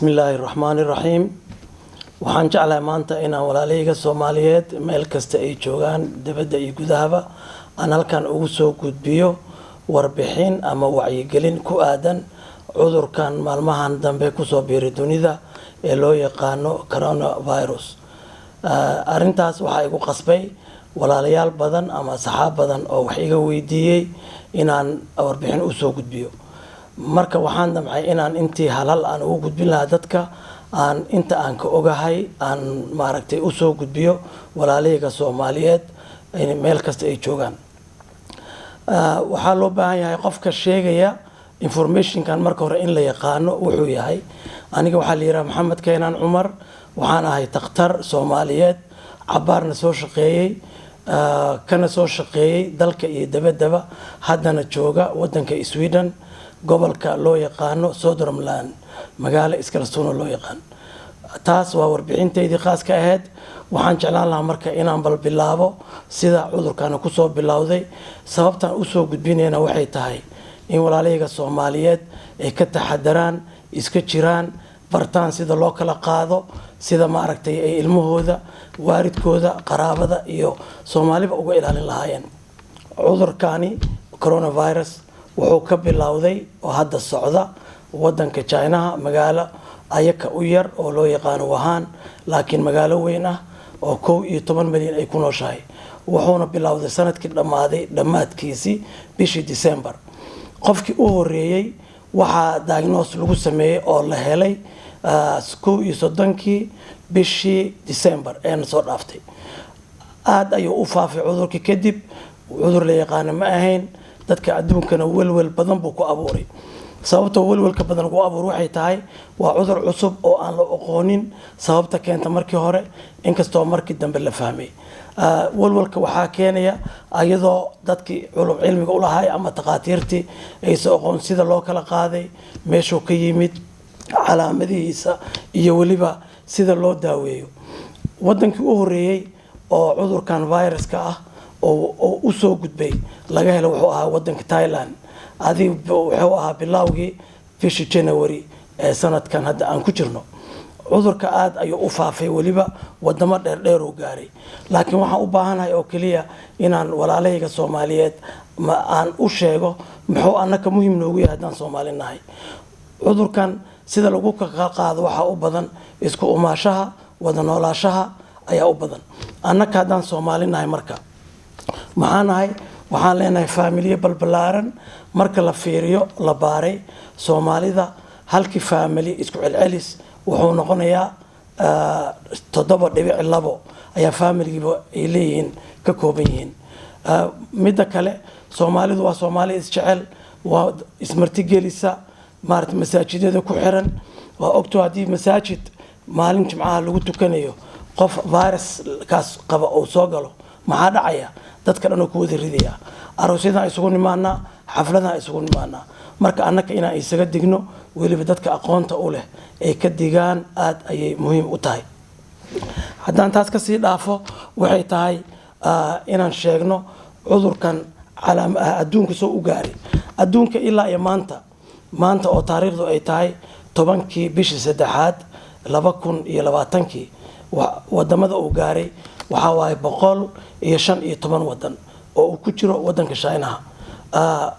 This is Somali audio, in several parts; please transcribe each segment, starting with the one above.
Bismillahirrahmanirrahim. Waxaan jeclahay maanta inaan walaalayga Soomaaliyeed meel kasta ay joogaan dibadda iyo gudahaba aan halkan ugu soo gudbiyo warbixin ama wacyigelin ku aadan cudurkan maalmahan dambe ku soo biiray dunida ee loo yaqaano coronavirus. Arrintaas waxa igu qasbay walaalayaal badan ama saxaab badan oo wax iga weydiiyay inaan warbixin u soo gudbiyo. Marka waxaan damcay inaan intii halal aan ugu gudbin lahaa dadka aan inta aan ka ogahay aan maaragtay u soo gudbiyo walaalayga Soomaaliyeed meel kasta ay joogaan. Waxaa loo baahan yahay qofka sheegaya information-kan marka hore in la yaqaano wuxuu yahay. Aniga waxaa la yiraahdaa Maxamed Keenan Cumar, waxaan ahay dhakhtar Soomaaliyeed cabaarna soo shaqeeyay kana soo shaqeeyay dalka iyo dabaddaba haddana jooga waddanka Sweden gobolka loo yaqaano Södermanland magaalo Eskilstuna loo yaqaan. Taas waa warbixinteydii khaaska ahayd. Waxaan jeclaan lahaa marka inaan bal bilaabo sida cudurkan ku soo bilowday. Sababtan u soo gudbinayna waxay tahay in walaalayga Soomaaliyeed ay ka taxadaraan, iska jiraan, bartaan sida loo kala qaado, sida maaragtay ay ilmahooda, waalidkooda, qaraabada iyo Soomaaliba uga ilaalin lahaayeen. Cudurkani coronavirus wuxuu ka bilowday oo hadda socda waddanka China magaalo ayaka u yar oo loo yaqaan Wuhan laakiin magaalo weyn ah oo 11 milyan ay ku nooshahay. Wuxuuna bilowday sanadkii dhamaadkiisii bishii December. Qofkii u horeeyay waxaa diagnosis lagu sameeyay oo la helay 31 bishii December ee soo dhaaftay. Aad ayuu u faafay cudurkii kadib cudur la yaqaan ma ahayn. Dadka adduunkana welwel badan buu ku abuuray. Sababta welwelka badan ku abuur waxay tahay waa cudur cusub oo aan la aqoonin sababta keenta markii hore inkastoo markii dambe la fahmay. Welwelka waxaa keenaya ayadoo dadkii cilmiga u lahaay ama dhaqaatiirtii ay soo aqoon sida loo kala qaaday, meeshuu ka yimid, calaamadihiisa iyo waliba sida loo daaweeyo. Waddankii u horeeyay oo cudurkan viruska ah oo u soo gudbay laga helo wuxuu ahaa waddanka Thailand. Wuxuu ahaa bilowgii bishii January ee sanadkan hadda aan ku jirno. Cudurka aad ayuu u faafay waliba wadamo dheer u gaaray. Laakiin waxaan u baahanahay oo kaliya inaan walaalayga Soomaaliyeed aan u sheego muxuu annaka muhiim noogu yahay haddaan Soomaali nahay. Cudurkan sida lagu kala qaado waxa u badan isku umaashaha, wada noolaanshaha ayaa u badan. Annaka haddaan Soomaali nahay marka waxaan leenahay faamilyo balbalaaran marka la fiiriyo la baaray Soomaalida halkii faamili isku celcelis wuxuu noqonayaa 7.2 ayaa faamiligiiba ay leeyihiin ka kooban yihiin. Midda kale Soomaalidu waa Soomaali isjecel, waa ismartigelisa, masaajidada ku xiran. Waa ogto haddii masaajid maalin jimcaha lagu tukanayo qof virus kaas qaba oo soo galo maxaa dhacaya? dadka dhan oo ku wada ridaya. Aroosyada isugu nimaana, xafladaha isugu nimaana. Marka annaka inaan isaga digno waliba dadka aqoonta u leh ay ka digaan aad ayay muhiim u tahay. Haddaan taas ka sii dhaafo waxay tahay inaan sheegno cudurkan adduunka soo u gaaray. Adduunka ilaa iyo maanta oo taariikhdu ay tahay 10kii bishii 3aad 2020 wadamada uu gaaray waxa waaye 115 wadan oo uu ku jiro waddanka China.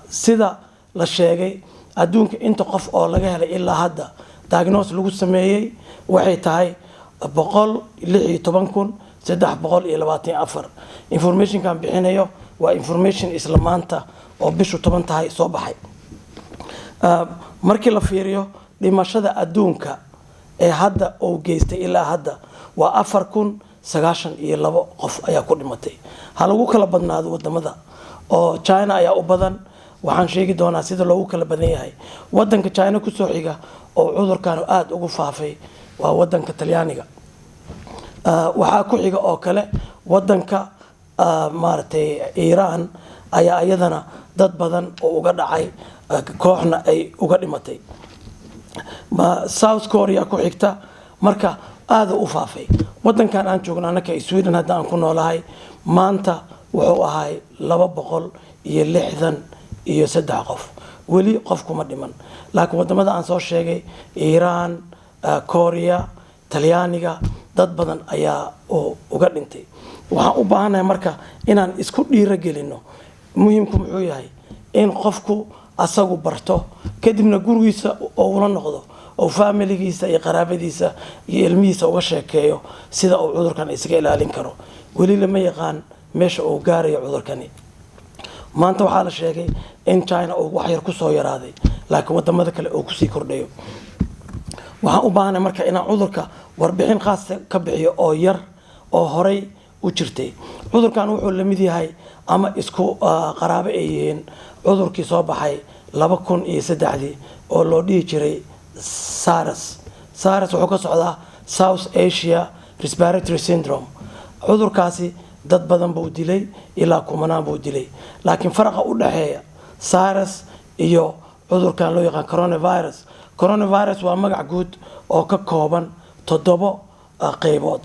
Sida la sheegay adduunka inta qof oo laga helay ilaa hadda diagnosis lagu sameeyay waxay tahay 116,324. Information kan bixinayo waa information isla maanta oo bishu 10 tahay soo baxay. Markii la fiiriyo dhimashada adduunka ee hadda oo geystay ilaa hadda waa 4,092 qof ayaa ku dhimatay. Ha lagu kala badnaado wadamada oo China ayaa u badan. Waxaan sheegi doonaa sida loogu kala badan yahay. Waddanka China ku soo xiga oo cudurkan aad ugu faafay waa waddanka Talyaaniga. Waxaa ku xiga oo kale waddanka maartay Iran ayaa iyadana dad badan oo uga dhacay kooxna ay uga dhimatay. South Korea ku xigta marka aad u faafay. Waddankan aan joogno annaka Sweden hadda aan ku noolahay maanta wuxuu ahay 263 qof. Weli qof kuma dhiman. Laakiin wadamada aan soo sheegay Iran, Korea, Talyaaniga, dad badan ayaa uga dhintay. waxaan u baahanahay marka inaan isku dhiira gelino. muhiimku muxuu yahay in qofku asagu barto kadibna gurigiisa oo ula noqdo oo familigiisa iyo qaraabadiisa iyo ilmihiisa uga sheekeeyo sida uu cudurkan isaga ilaalin karo. weli lama yaqaan meesha uu gaarayo cudurkani. maanta waxaa la sheegay in China uu wax yar ku soo yaraaday laakiin wadamada kale uu ku sii kordhayo. waxaan u baahanahay marka inaan cudurka warbixin khaas ka bixiyo oo yar oo horay u jirtay. cudurkan wuxuu la mid yahay ama isku qaraabo ay yihiin cudurkii soo baxay 2003 oo loo dhihi jiray SARS. SARS wuxuu ka socdaa South Asia Respiratory Syndrome. cudurkaasi dad badan buu dilay ilaa kumanaan buu dilay. laakiin faraqa u dhaxeeya SARS iyo cudurkan loo yaqaan coronavirus. coronavirus waa magac guud oo ka kooban 7 qaybood.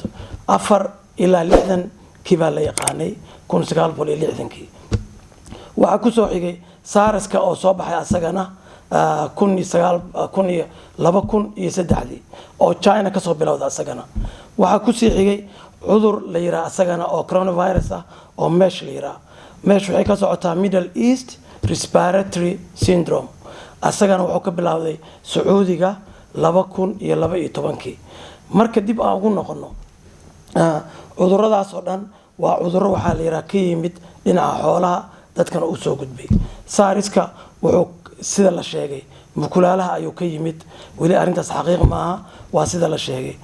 4 ilaa 60 kibaa la yaqaanay 1960. waxaa ku soo xigay SARS-ka oo soo baxay asagana 2003 oo China ka soo bilowday asagana. waxaa ku sii xigay cudur la yiraahdo asagana oo coronavirus ah oo MERS la yiraahdo. MERS waxay ka socotaa Middle East Respiratory Syndrome. asagana wuxuu ka bilowday Sacuudiga 2012. marka dib aan ugu noqono cuduradaas oo dhan waa cudurro waxaa la yiraahdaa ka yimid dhinaca xoolaha dadkana u soo gudbay. SARS-ka wuxuu sida la sheegay mukulaalaha ayuu ka yimid. weli arrintaas xaqiiq maaha waa sida la sheegay.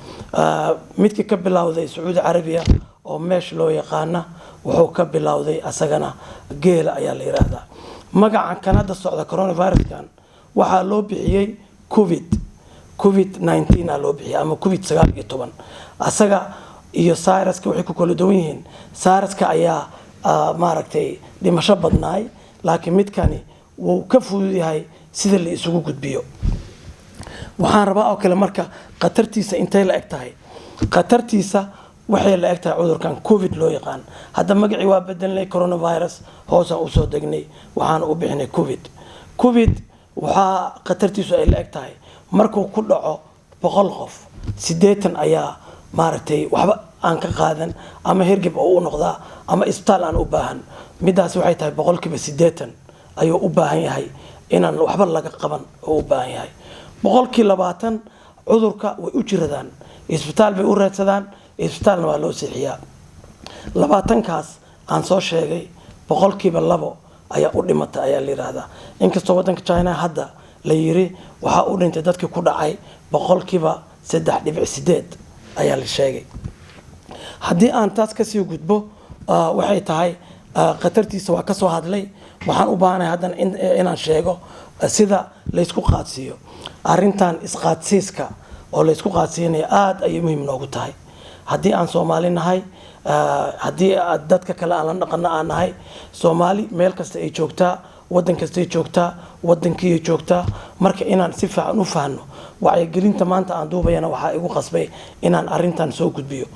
midkii ka bilowday Sacuudi Carabiya oo MERS loo yaqaana wuxuu ka bilowday asagana geela ayaa la yiraahdaa. magaca kan hadda socda coronavirus-kan waxaa loo bixiyay COVID-19 loo bixiyay ama COVID-19. asaga iyo SARS-ka waxay ku kala duwan yihiin. SARS-ka ayaa maaragtay dhimasho badnaay laakiin midkani wuu ka fudud yahay sida la isugu gudbiyo. waxaan rabaa oo kale marka qatartiisa intay la eg tahay. qatartiisa waxay la eg tahay cudurkan COVID loo yaqaan. hadda magacii waa bedelnay coronavirus hoosaan u soo degnay waxaan u bixinay COVID waxaa qatartiisu ay la eg tahay markuu ku dhaco 100 qof 80 ayaa maaragtay waxba aan ka qaadan ama hergeb oo u noqdaa ama isbitaal aan u baahan. midaas waxay tahay 80% ayuu u baahan yahay inaan waxba laga qaban oo u baahan yahay. 20% cudurka way u jiradaan isbitaal bay u raadsadaan isbitaalna waa loo siixiyaa. 20kaas aan soo sheegay 2% ayaa u dhimatay ayaa la yiraahdaa. inkastoo wadanka China hadda la yiri waxa u dhintay dadkii ku dhacay 3.8 ayaa la sheegay. haddii aan taas ka sii gudbo waxay tahay qatartiisa waa ka soo hadlay. waxaan u baahanahay haddan inaan sheego sida la isku qaadsiiyo. arrintan isqaadsiiska oo la isku qaadsiinaya aad ay muhiim noogu tahay. haddii aan Soomaali nahay haddii dadka kale aan la dhaqano aan nahay Soomaali meel kasta ay joogtaa wadan kasta ay joogtaa wadankii ay joogtaa. marka inaan si fiican u fahanno wacyigelinta maanta aan duubayana waxaa igu qasbay inaan arrintan soo gudbiyo.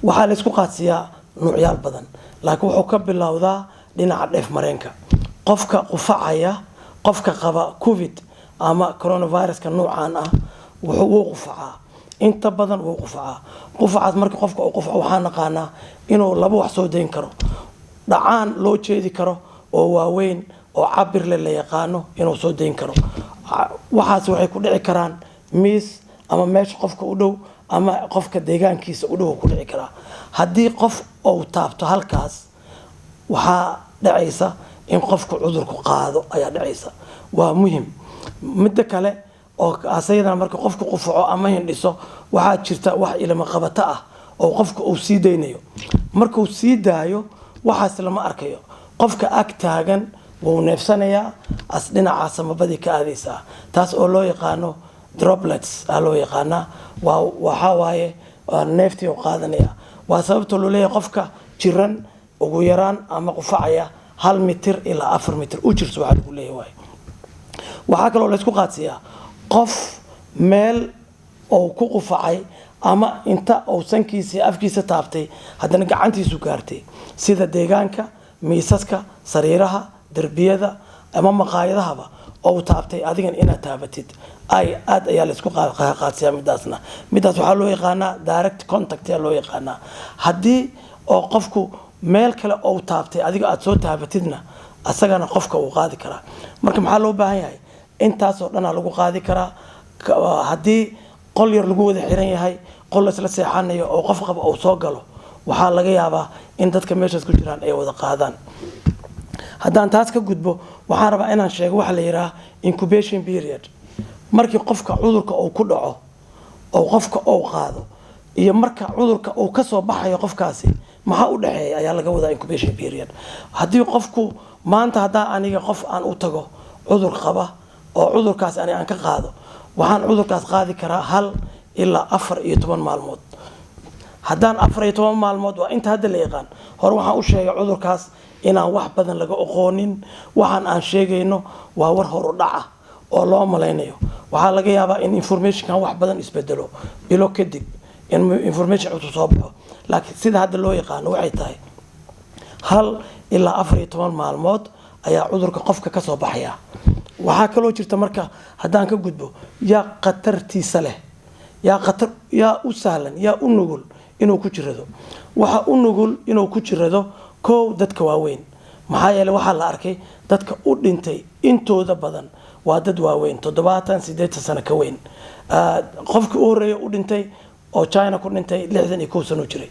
waxaa la isku qaadsiyaa nuucyaal badan laakiin wuxuu ka bilowdaa dhinaca dheef mareenka. qofka qufacaya qofka qaba COVID ama coronavirus-ka nuucan ah wuxuu qufacaa inta badan wuu qufacaa. qufacaas marka qofka uu qufaco waxaan naqaanaa inuu laba wax soo deyn karo. dhacaan loo jeedi karo oo waaweyn oo cabir leh la yaqaano inuu soo deyn karo. waxaas waxay ku dhici karaan miis ama meesha qofka u dhow ama qofka deegaankiisa u dhow ku dhici karaa. haddii qof uu taabto halkaas waxaa dhacaysa in qofku cudurku qaado ayaa dhacaysa. waa muhiim. midda kale oo asayadana marka qofku qufaco ama hindhiso waxaa jirta wax ilma qabato ah oo qofku uu sii deynayo. markuu sii daayo waxaas lama arkayo. qofka ag taagan wuu neefsanayaa as dhinaca samabadii ka aadaysaa. taas oo loo yaqaano droplets loo yaqaana waxa waaye neeftii uu qaadanaya. waa sababta loo leeyahay qofka jiran ugu yaraan ama qufacaya 1 mitir ilaa 4 mitir u jirto waxa lagu leeyahay. waxaa kaloo la isku qaadsiyaa qof meel oo ku qufacay ama inta uu sankiisa afkiisa taabtay haddana gacantiisu gaartay sida deegaanka miisaska sariiraha darbiyada ama maqaayadahaba oo taabtay adigan inaad taabatid aad ayaa la isku qaadsiyaa midaasna midaas waxaa loo yaqaanaa direct contact ayaa loo yaqaanaa haddii oo qofku meel kale oo taabtay adiga aad soo taabatidna asagana qofka uu qaadi karaa marka maxaa loo baahan yahay intaasoo dhanaa lagu qaadi karaa haddii qol yar lagu wada xiran yahay qol isla seexanayo oo qof qaba uu soo galo waxaa laga yaabaa in dadka meeshaas ku jiraan ay wada qaadaan haddaan taas ka gudbo waxaan rabaa inaan sheego waxa la yidhaha incubation period markii qofka cudurka uu ku dhaco oo qofka uu qaado iyo marka cudurka uu ka soo baxayo qofkaasi maxaa u dhaxeeya ayaa laga wadaa incubation period haddii qofku maanta haddaa aniga qof aan u tago cudur qaba oo cudurkaas aan ka qaado waxaan cudurkaas qaadi karaa 1 ilaa 14 maalmood haddaan 14 maalmood waa inta hadda la yaqaan hore waxaan u sheegay cudurkaas inaan wax badan laga aqoonin waxaan aan sheegayno waa war hor u dhaca oo loo malaynayo waxaa laga yaabaa in informationkan wax badan isbedelo bilo kadib in information cusub soo baxo laakiin sida hadda loo yaqaano waxay tahay 1 ilaa 14 maalmood ayaa cudurka qofka ka soo baxaya waxaa kaloo jirta marka haddaan ka gudbo yaa khatartiisa leh yaa u sahlan yaa u nugul inuu ku jirado waxa u nugul inuu ku jirado koow dadka waaweyn maxaa yeelay waxaa la arkay dadka u dhintay intooda badan waa dad waaweyn 78 sano ka weyn qofkii u horeeyay u dhintay oo China ku dhintay 61 sano jiray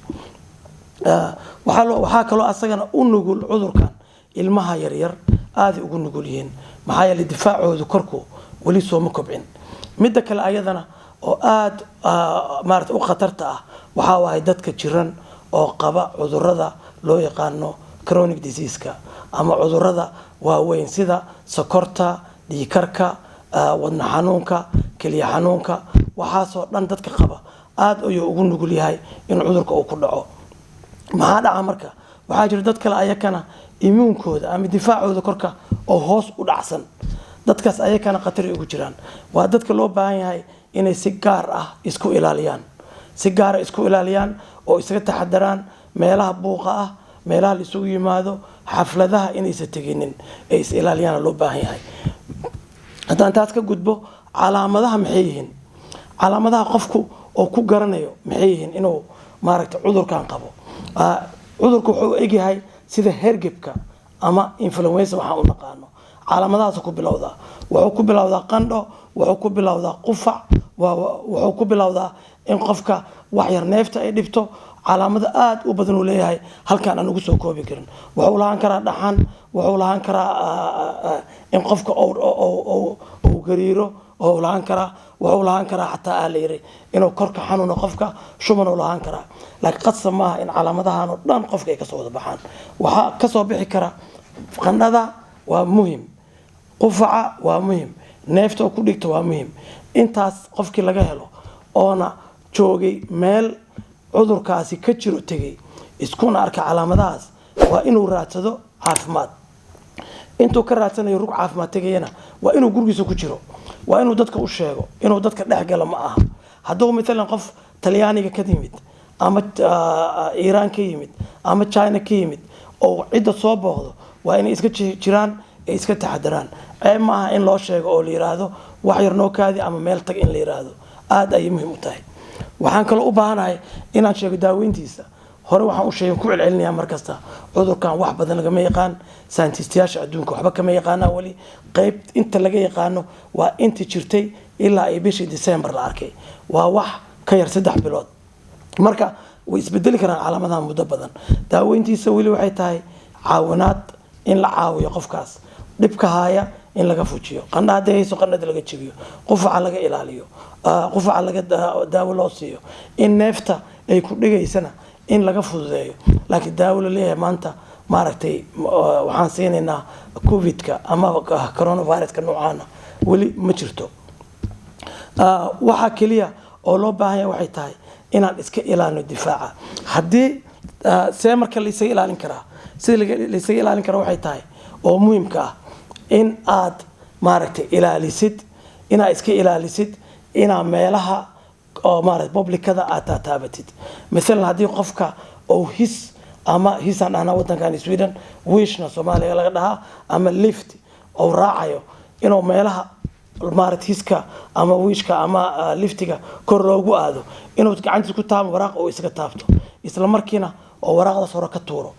waxaa kaloo asagana u nugul cudurkan ilmaha yaryar aad ugu nugul yihiin maxaa yeelay difaacoodu korku wali soo ma kobcin midda kale ayadana oo aad maarta u khatarta ah waxa waay dadka jiran oo qaba cudurrada loo yaqaano chronic disease-ka ama cudurrada waaweyn sida sokorta dhiigkarka wadna xanuunka kaliya xanuunka waxaasoo dhan dadka qaba aad ayuu ugu nugul yahay in cudurka uu ku dhaco maxaa dhaca marka waxaa jira dad kale ayakana immuunkooda ama difaacooda korka oo hoos u dhacsan dadkaas ayakana khatar ugu jiraan waa dadka loo baahan yahay inay si gaar ah isku ilaaliyaan oo isaga taxadaraan meelaha buuqa ah meelaha la isugu yimaado xafladaha inaysan teginin ay is ilaaliyaan loo baahan yahay haddaan taas ka gudbo calaamadaha maxay yihiin calaamadaha qofku oo ku garanayo maxay yihiin inuu maaragtay cudurkan qabo cudurku wuxuu egyahay sida hergebka ama influenza waxaan u naqaano calaamadahaas ku bilowdaa wuxuu ku bilowdaa qandho wuxuu ku bilowdaa qufac wuxuu ku bilowdaa in qofka wax yar neefta ay dhibto calaamado aad u badan uu leeyahay halkaan aan ugu soo koobi karin wuxuu lahaan karaa dhaxan wuxuu lahaan karaa in qofka uu gariiro wuxuu lahaan karaa xataa aa la yiri inuu korka xanuuno qofka shuban uu lahaan karaa laakiin qasab maaha in calaamadahan oo dhan qofka ay ka soo wada baxaan waxaa ka soo bixi kara qandhada waa muhim qufaca waa muhim neefta oo ku dhigto waa muhim intaas qofkii laga helo oona joogay meel cudurkaasi ka jiro tegay iskuna arka calaamadahaas waa inuu raadsado caafimaad intuu ka raadsanayo rug caafimaad tegayana waa inuu gurigiisa ku jiro waa inuu dadka u sheego inuu dadka dhex galo ma aha hadduu matalan qof talyaaniga ka yimid ama iiraan ka yimid ama China ka yimid oo cidda soo booqdo waa inay iska jiraan ay iska taxadaraan ay ma aha in loo sheego oo la yiraahdo wax yar noo kaadi ama meel tag in la yiraahdo aad ay muhiim u tahay waxaan kaloo u baahanahay inaan sheego daaweyntiisa hore waxaan u sheegay ku celcelinayaa markasta cudurkan wax badan laga yaqaan scientistiyaasha adduunka waxba kama yaqaanaa wali qayb inta laga yaqaano waa inta jirtay ilaa ay bishii December la arkay waa wax ka yar 3 bilood marka way isbedeli karaan calaamadaha muddo badan daaweyntiisa wali waxay tahay caawinaad in la caawiyo qofkaas dhibka haya in laga fujiyo qandhada hayso qandhada laga jabiyo qufaca laga ilaaliyo qufaca laga daawo loo siiyo in neefta ay ku dhigaysana in laga fududeeyo laakiin daawo la leeyahay maanta maaragtay waxaan siinaynaa covid-ka ama coronavirus-ka noocaana wali ma jirto waxa kaliya oo loo baahan yahay waxay tahay inaan iska ilaalino difaaca haddii see marka la isaga ilaalin karaa sida la isaga ilaalin karo waxay tahay oo muhiimka ah in aad maaragtay ilaalisid inaad iska ilaalisid inaa meelaha oo maaragtay publicada aad taabatid mesela haddii qofka oo his ama hisan ana wadankan Sweden wishna Soomaaliya laga dhahaa ama lift oo raacayo inuu meelaha maartiiska ama wiishka ama liftiga kor loogu aado inuu gacantiisa ku taabo waraaq oo isaga taabto isla markiina oo waraaqda soo ka tuuro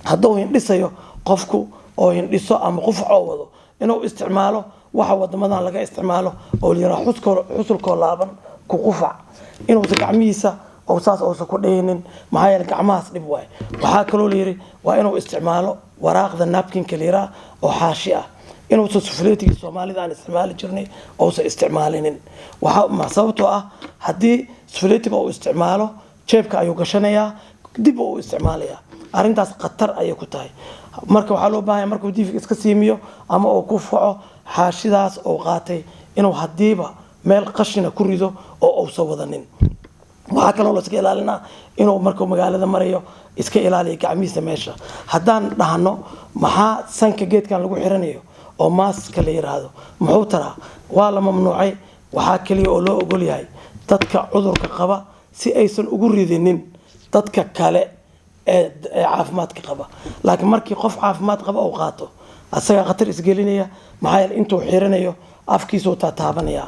hadduu hindhisayo qofku oo hindhiso ama qufac oo wado inuu isticmaalo waxa wadamadan laga isticmaalo oo liira xusulkoo laaban ku qufac inuu gacmihiisa oo saas oo ku dhaynin maxaa yeelay gacmahaas dhib waay waxa kaloo liiri waa inuu isticmaalo waraaqda napkinka liira oo xaashi ah inuu sufleetiga Soomaalida aan isticmaali jirnay oo sa isticmaalinin waxa sababtoo ah haddii sufleetiga uu isticmaalo jeebka ayuu gashanayaa dib uu isticmaalayaa arrintaas khatar ayay ku tahay marka waxa loo baahan markuu diifka iska siimiyo ama uu ku faco xaashidaas oo qaatay inuu hadiiba meel qashina ku rido oo uu soo wadanin waxa kale oo la iska ilaalinaa inuu markuu magaalada marayo iska ilaaliyo gacmihiisa meesha haddaan dhahno maxaa sanka geedkan lagu xiranayo oo maaska la yiraahdo muxuu taraa waa la mamnuucay waxa kaliya oo loo ogol yahay dadka cudurka qaba si aysan ugu ridinin dadka kale ee caafimaadka qaba laakiin markii qof caafimaad qaba oo qaato asaga khatar isgelinaya maxaa yeelay intuu xiranayo afkiisa uu taabanaya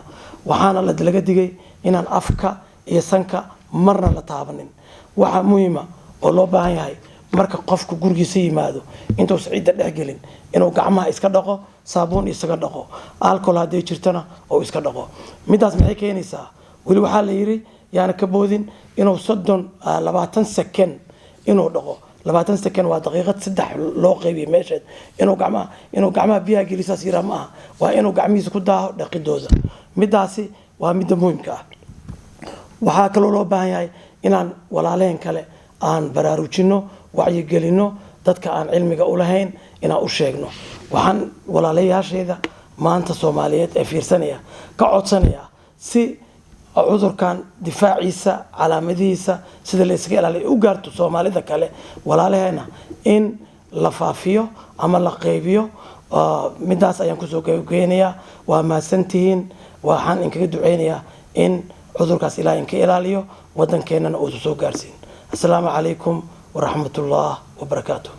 waxaana la laga digay inaan afka iyo sanka marna la taabanin waxa muhiim ah oo loo baahan yahay marka qofku gurigiisa yimaado intuu ciidda dhex gelin inuu gacmaha iska dhaqo saabuun isaga dhaqo alcohol haday jirtana oo iska dhaqo midaas maxay keenaysaa wali waxa la yiri yaana ka boodin inuu 20 second inuu dhaqo 20 second waa daqiiqad 3 loo qaybiyo meesha inuu gacmaha biyaha gelisaa siira ma aha waa inuu gacmihiisa ku daaho dhaqidooda midaasi waa mid muhiimka ah waxa kale oo loo baahan yahay inaan walaaleen kale aan baraarujino wacyi gelino dadka aan cilmiga u lahayn inaan u sheegno waxaan walaalayaasheeda maanta Soomaaliyeed ee fiirsanaya ka codsanaya si cudurkan difaaciisa calaamadihiisa sida la iska ilaaliyo u gaarto Soomaalida kale walaalaheena in la faafiyo ama la qaybiyo midaas ayaan ku soo geynayaa waa maasantiin waxaan inkaga duceynayaa in cudurkaas Ilaahay ka ilaaliyo wadankeenana uu soo gaarsiin assalaamu calaykum ورحمة الله وبركاته.